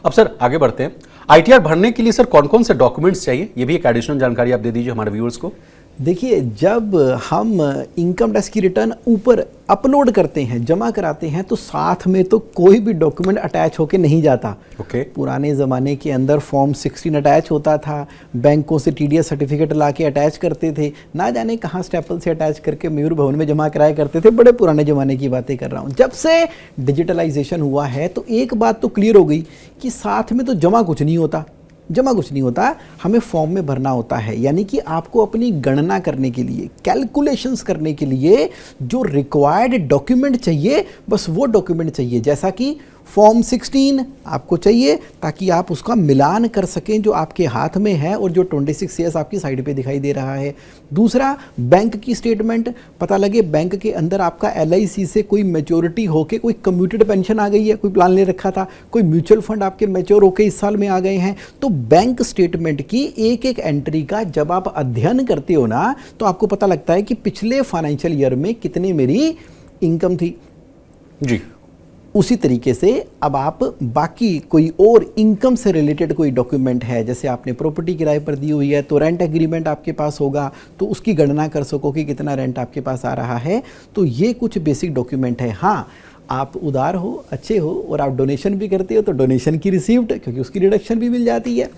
अब सर आगे बढ़ते हैं। आईटीआर भरने के लिए सर कौन कौन से डॉक्यूमेंट्स चाहिए, ये भी एक एडिशनल जानकारी आप दे दीजिए हमारे व्यूअर्स को। देखिए, जब हम इनकम टैक्स की रिटर्न ऊपर अपलोड करते हैं, जमा कराते हैं, तो साथ में तो कोई भी डॉक्यूमेंट अटैच होके नहीं जाता। ओके। पुराने ज़माने के अंदर फॉर्म 16 अटैच होता था, बैंकों से टीडीएस सर्टिफिकेट ला के अटैच करते थे, ना जाने कहाँ स्टेपल से अटैच करके मयूर भवन में जमा कराया करते थे। बड़े पुराने ज़माने की बातें कर रहा हूँ। जब से डिजिटलाइजेशन हुआ है तो एक बात तो क्लियर हो गई कि साथ में तो जमा कुछ नहीं होता, हमें फॉर्म में भरना होता है। यानी कि आपको अपनी गणना करने के लिए, कैलकुलेशंस करने के लिए जो रिक्वायर्ड डॉक्यूमेंट चाहिए, बस वो डॉक्यूमेंट चाहिए। जैसा कि फॉर्म 16 आपको चाहिए ताकि आप उसका मिलान कर सकें जो आपके हाथ में है और जो 26 ईयर्स आपकी साइड पे दिखाई दे रहा है। दूसरा, बैंक की स्टेटमेंट, पता लगे बैंक के अंदर आपका LIC से कोई मैच्योरिटी होके कोई कम्यूटेड पेंशन आ गई है, कोई प्लान ले रखा था, कोई म्यूचुअल फंड आपके मैच्योर होके इस साल में आ गए हैं। तो बैंक स्टेटमेंट की एक एक एंट्री का जब आप अध्ययन करते हो ना, तो आपको पता लगता है कि पिछले फाइनेंशियल ईयर में कितनी मेरी इनकम थी जी। उसी तरीके से अब आप बाकी कोई और इनकम से रिलेटेड कोई डॉक्यूमेंट है, जैसे आपने प्रॉपर्टी किराए पर दी हुई है तो रेंट एग्रीमेंट आपके पास होगा, तो उसकी गणना कर सको कि कितना रेंट आपके पास आ रहा है। तो ये कुछ बेसिक डॉक्यूमेंट है। हाँ, आप उदार हो, अच्छे हो और आप डोनेशन भी करते हो तो डोनेशन की रिसीप्ट, क्योंकि उसकी डिडक्शन भी मिल जाती है।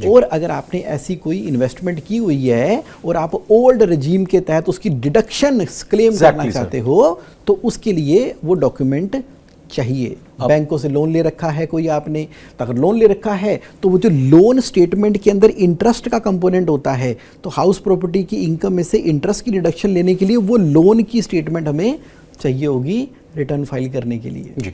और अगर आपने ऐसी कोई इन्वेस्टमेंट की हुई है और आप ओल्ड रजीम के तहत उसकी डिडक्शन क्लेम करना चाहते हो, तो उसके लिए वो डॉक्यूमेंट चाहिए। बैंकों से लोन ले रखा है कोई आपने, तो अगर लोन ले रखा है तो वो जो लोन स्टेटमेंट के अंदर इंटरेस्ट का कंपोनेंट होता है, तो हाउस प्रॉपर्टी की इनकम में से इंटरेस्ट की डिडक्शन लेने के लिए वो लोन की स्टेटमेंट हमें चाहिए होगी रिटर्न फाइल करने के लिए। जी।